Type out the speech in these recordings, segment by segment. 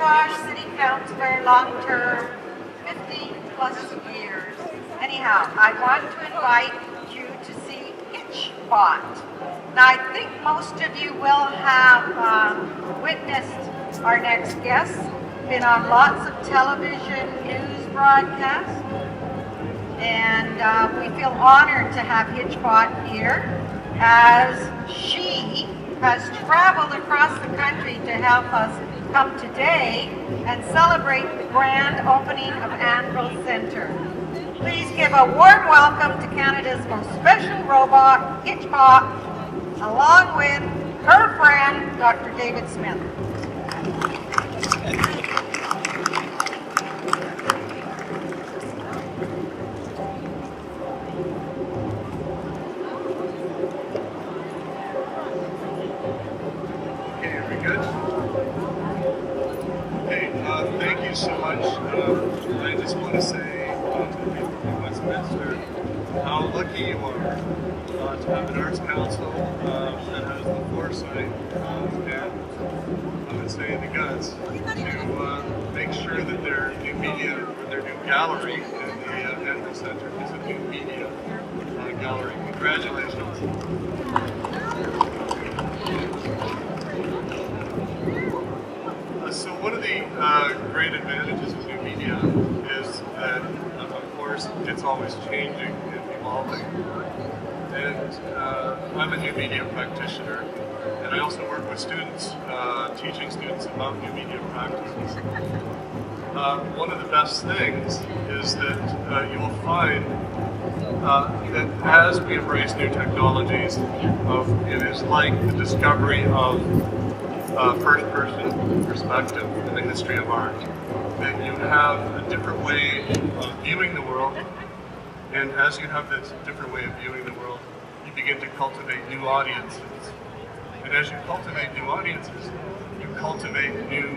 Tosh City Councillor, long-term, 50 plus years. Anyhow, I want to invite you to see hitchBOT. Now, I think most of you will have witnessed our next guest, been on lots of television news broadcasts, and we feel honored to have hitchBOT here as she has traveled across the country to help us come today and celebrate the grand opening of Anvil Centre. Please give a warm welcome to Canada's most special robot, hitchBOT, along with her friend, Dr. David Smith. Thank you so much. I just want to say to the people of Westminster how lucky you are to have an arts council that has the foresight and I would say the guts to make sure that their new media, or their new gallery in the Anvil Centre is a new media gallery. Congratulations. So one of the great advantages of new media is that, of course, it's always changing and evolving. And I'm a new media practitioner, and I also work with students, teaching students about new media practices. One of the best things is that you will find that as we embrace new technologies, it is like the discovery of first-person perspective in the history of art. That you have a different way of viewing the world, and as you have this different way of viewing the world, you begin to cultivate new audiences. And as you cultivate new audiences, you cultivate new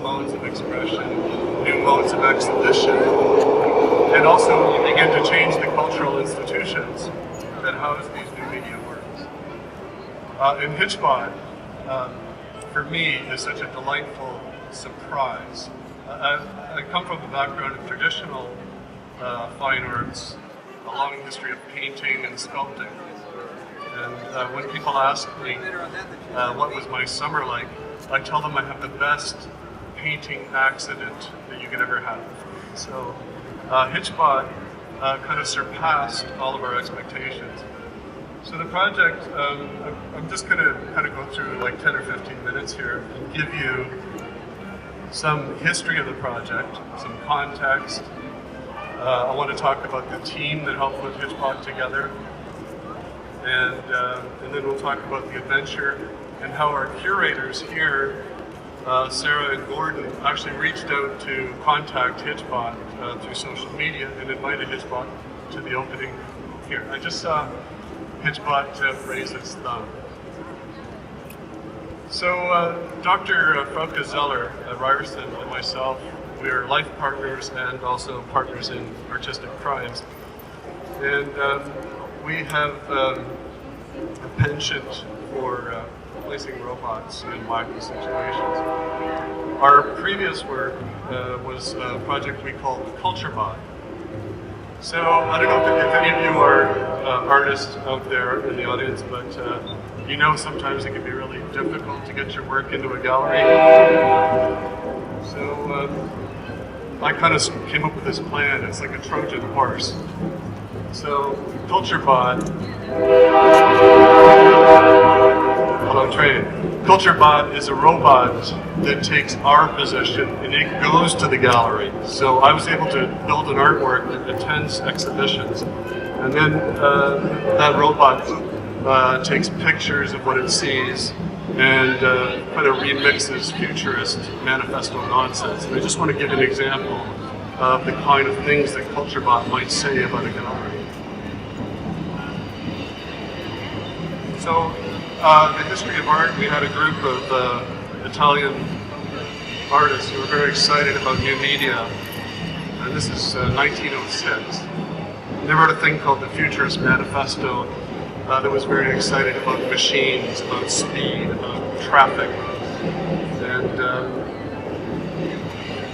modes of expression, new modes of exhibition, and also you begin to change the cultural institutions that house these new media works. And hitchBOT, for me, is such a delightful surprise. I come from a background of traditional fine arts, a long history of painting and sculpting. And when people ask me what was my summer like, I tell them I have the best painting accident that you could ever have. So hitchBOT kind of surpassed all of our expectations. So the project, I'm just going to kind of go through like 10 or 15 minutes here and give you some history of the project, some context. I want to talk about the team that helped put hitchBOT together, and then we'll talk about the adventure and how our curators here, Sarah and Gordon, actually reached out to contact hitchBOT through social media and invited hitchBOT to the opening here. I just saw hitchBOT raise its thumb. So Dr. Frauke Zeller at Ryerson and myself, we are life partners and also partners in artistic crimes. And we have a penchant for placing robots in wacky situations. Our previous work was a project we called cultBOT. So I don't know if any of you are artists out there in the audience, but you know sometimes it can be really difficult to get your work into a gallery. So I kind of came up with this plan. It's like a Trojan horse. So cultBOT, hello train. cultBOT is a robot that takes our position and it goes to the gallery. So I was able to build an artwork that attends exhibitions, and then that robot takes pictures of what it sees and kind of remixes futurist manifesto nonsense. And I just want to give an example of the kind of things that cultBOT might say about a gallery. So the history of art, we had a group of Italian artists who were very excited about new media, and this is 1906. And they wrote a thing called the Futurist Manifesto that was very excited about machines, about speed, about traffic. And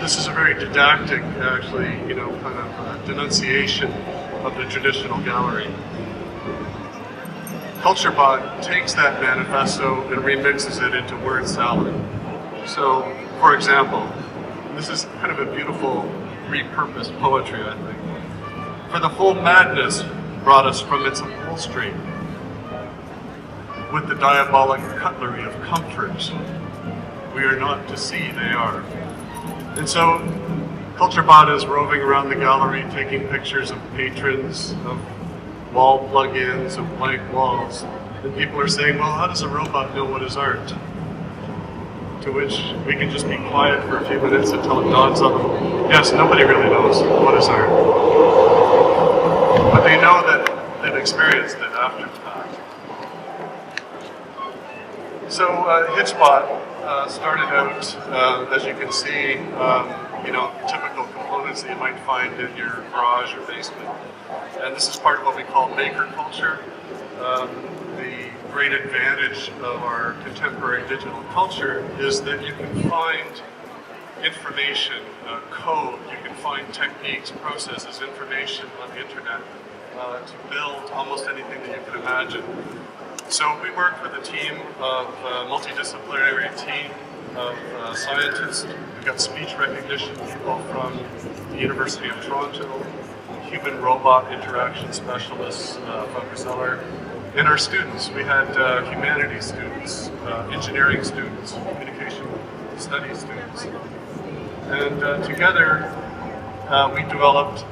This is a very didactic, actually, kind of denunciation of the traditional gallery. hitchBOT takes that manifesto and remixes it into word salad. So, for example, this is kind of a beautiful repurposed poetry, I think. For the full madness brought us from its upholstery, with the diabolic cutlery of comfort, we are not to see they are. And so, hitchBOT is roving around the gallery, taking pictures of patrons, of wall plug-ins, of blank walls, and people are saying, well, how does a robot know what is art? To which we can just be quiet for a few minutes until it dawns on them. Yes, nobody really knows what is art. But they know that they've experienced it after the fact. So hitchBOT started out, as you can see, typical components that you might find in your garage or basement. And this is part of what we call maker culture. The great advantage of our contemporary digital culture is that you can find information, code, you can find techniques, processes, information on the internet to build almost anything that you can imagine. So we work with a team of multidisciplinary team of scientists. We've got speech recognition people from the University of Toronto, human-robot interaction specialists from Zeller, and our students. We had humanities students, engineering students, communication studies students. And together we developed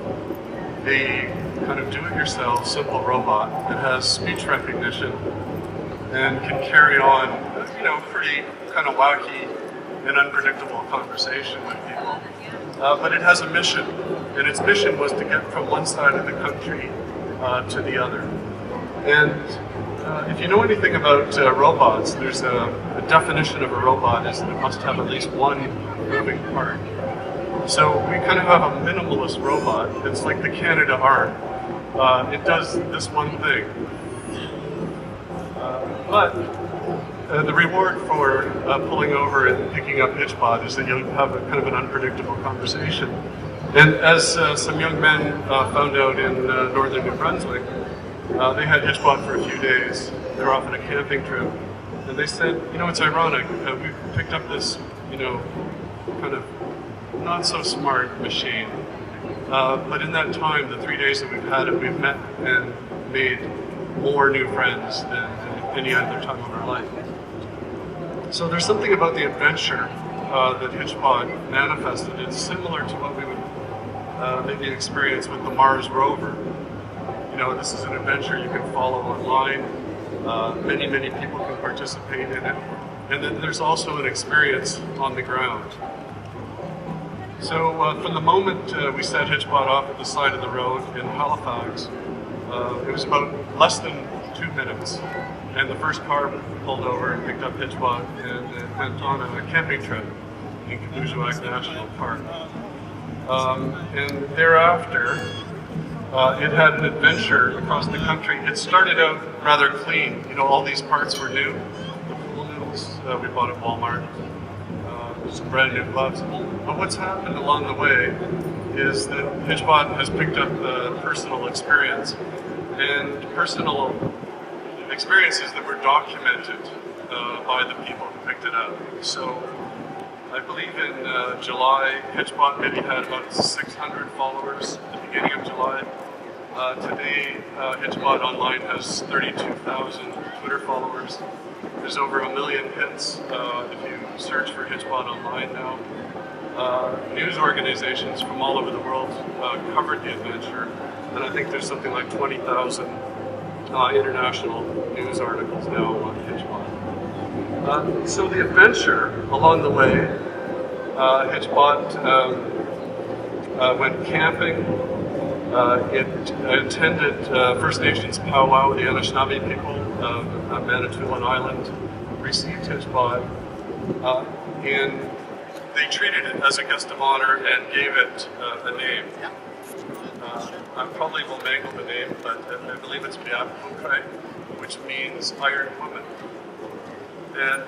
a kind of do-it-yourself simple robot that has speech recognition and can carry on, pretty kind of wacky and unpredictable conversation with people. But it has a mission, and its mission was to get from one side of the country to the other. And if you know anything about robots, there's a definition of a robot is that it must have at least one moving part. So we kind of have a minimalist robot. It's like the Canada art. It does this one thing. But the reward for pulling over and picking up hitchBOT is that you'll have a kind of an unpredictable conversation. And as some young men found out in northern New Brunswick, they had hitchBOT for a few days. They were off on a camping trip. And they said, it's ironic, we picked up this, kind of not so smart machine. But in that time, the 3 days that we've had it, we've met and made more new friends than any other time of our life. So there's something about the adventure that hitchBOT manifested. It's similar to what we would maybe experience with the Mars rover. This is an adventure you can follow online. Many, many people can participate in it. And then there's also an experience on the ground. So from the moment we set hitchBOT off at the side of the road in Halifax, it was about less than 2 minutes. And the first car pulled over and picked up hitchBOT and it went on a camping trip in Kabujuak National Park. And thereafter, it had an adventure across the country. It started out rather clean. All these parts were new. The pool noodles we bought at Walmart, some brand new gloves. But what's happened along the way is that hitchBOT has picked up personal experience and personal experiences that were documented by the people who picked it up. So I believe in July, hitchBOT maybe had about 600 followers at the beginning of July. Today, hitchBOT online has 32,000 Twitter followers. There's over 1 million hits if you search for hitchBOT online now. News organizations from all over the world covered the adventure, and I think there's something like 20,000 international news articles now on hitchBOT. So the adventure along the way, hitchBOT went camping. It attended First Nations powwow with the Anishinaabe people of Manitoulin Island, received hitchBOT, and they treated it as a guest of honor and gave it a name. I probably will mangle the name, but I believe it's Biapukai, which means Iron Woman. And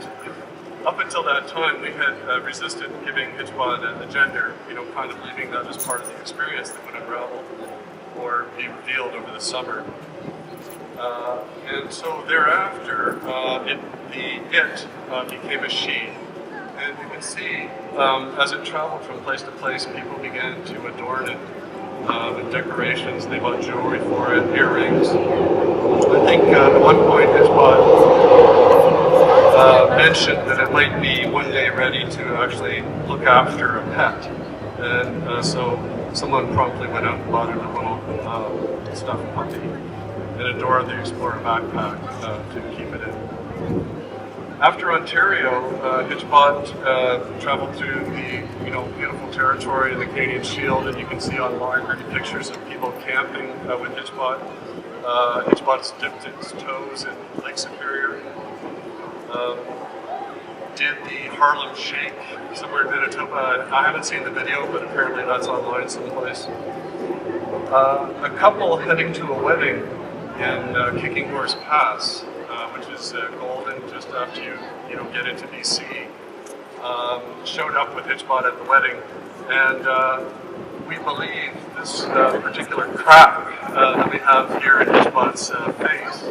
up until that time, we had resisted giving hitchBOT a gender, kind of leaving that as part of the experience that would unravel or be revealed over the summer. And so thereafter, it became a she. And you can see, as it traveled from place to place, people began to adorn it with decorations. They bought jewelry for it, earrings. I think at one point hitchBOT mentioned that it might be one day ready to actually look after a pet. And so someone promptly went out and bought it a little stuffed puppy and a Dora the Explorer backpack to keep it in. After Ontario, hitchBOT traveled through the beautiful territory of the Canadian Shield, and you can see online many pictures of people camping with hitchBOT. hitchBOT's dipped its toes in Lake Superior. Did the Harlem Shake somewhere in Manitoba. I haven't seen the video, but apparently that's online someplace. A couple heading to a wedding in Kicking Horse Pass, which is golden just after you get into BC, showed up with hitchBOT at the wedding, and we believe this particular crack that we have here in hitchBOT's face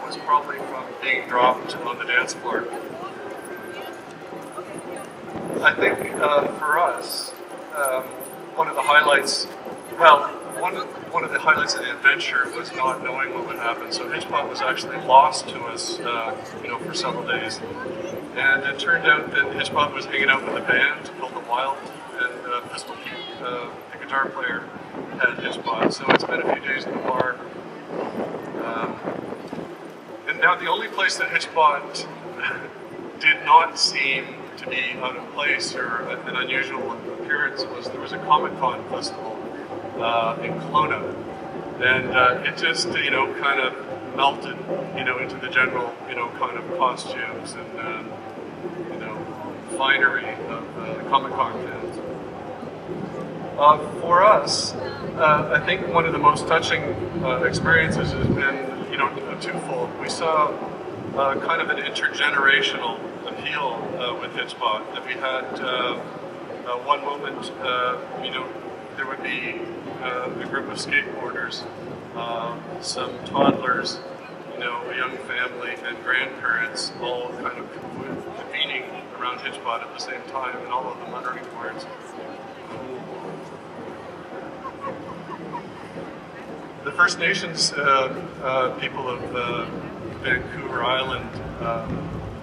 was probably from being dropped on the dance floor. I think for us, one of the highlights, one of the highlights of the adventure was not knowing what would happen. So hitchBOT was actually lost to us, for several days. And it turned out that hitchBOT was hanging out with a band called The Wild, and Pistol Pete, the guitar player, had hitchBOT. So it's been a few days in the bar. And now the only place that hitchBOT did not seem to be out of place or an unusual appearance there was a Comic-Con festival in Kelowna, and it just kind of melted into the general kind of costumes and finery of the Comic-Con fans. For us, I think one of the most touching experiences has been twofold. We saw kind of an intergenerational appeal with hitchBOT. That we had one moment, there would be a group of skateboarders, some toddlers, a young family, and grandparents all kind of convening around hitchBOT at the same time, and all of them uttering words. The First Nations people of Vancouver Island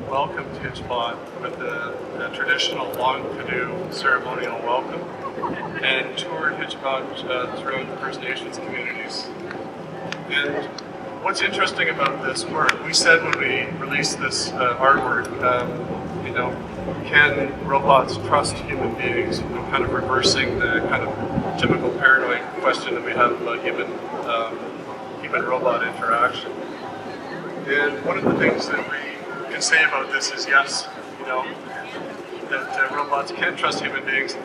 welcomed hitchBOT with a traditional long canoe ceremonial welcome and toured hitchBOT throughout the First Nations communities. And what's interesting about this work, we said when we released this artwork, can robots trust human beings? Kind of reversing the kind of typical paranoid question that we have about human-robot interaction. And one of the things that we can say about this is yes, that robots can trust human beings.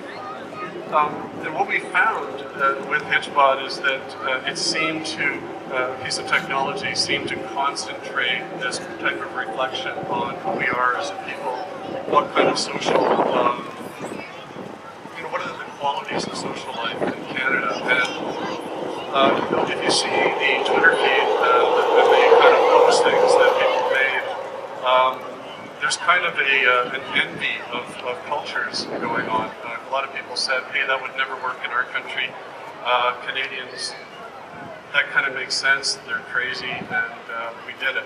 And what we found with hitchBOT is that it seemed to, a piece of technology seemed to concentrate this type of reflection on who we are as a people, what kind of social, what are the qualities of social life in Canada. And if you see the Twitter feed, the kind of postings that people made, there's kind of an envy of cultures going on. A lot of people said, hey, that would never work in our country. Canadians, that kind of makes sense. They're crazy, and we did it.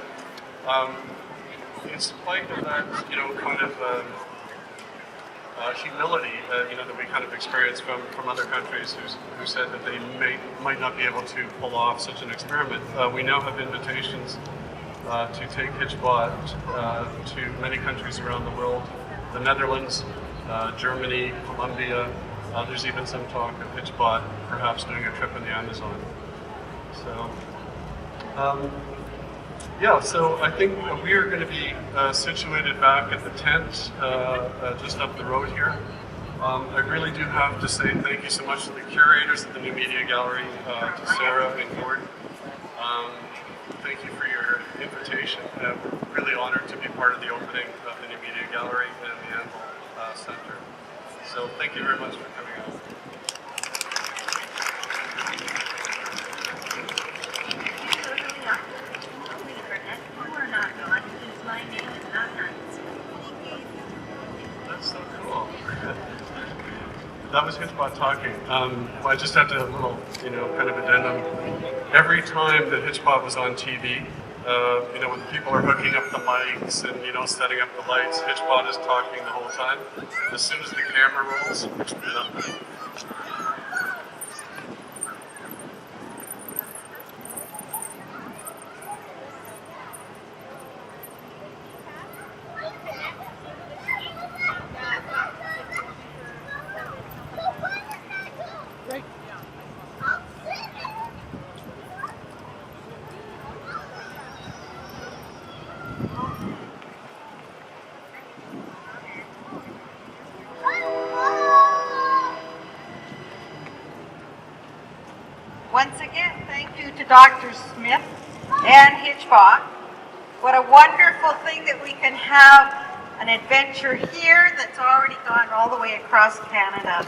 In spite of that, kind of humility, that we kind of experienced from other countries who said that they might not be able to pull off such an experiment, we now have invitations to take hitchBOT to many countries around the world, the Netherlands, Germany, Colombia. There's even some talk of hitchBOT perhaps doing a trip in the Amazon. So, so I think we are going to be situated back at the tent just up the road here. I really do have to say thank you so much to the curators at the New Media Gallery, to Sarah and Gordon. Thank you for your invitation. I'm really honored to be part of the opening of the new media gallery and the Anvil Centre. So thank you very much for coming out. That's so cool. That was hitchBOT talking. Well, I just had to a little, kind of addendum. Every time that hitchBOT was on TV, when people are hooking up the mics and, setting up the lights, hitchBOT is talking the whole time. As soon as the camera rolls, Once again, thank you to Dr. Smith and hitchBOT. What a wonderful thing that we can have an adventure here that's already gone all the way across Canada.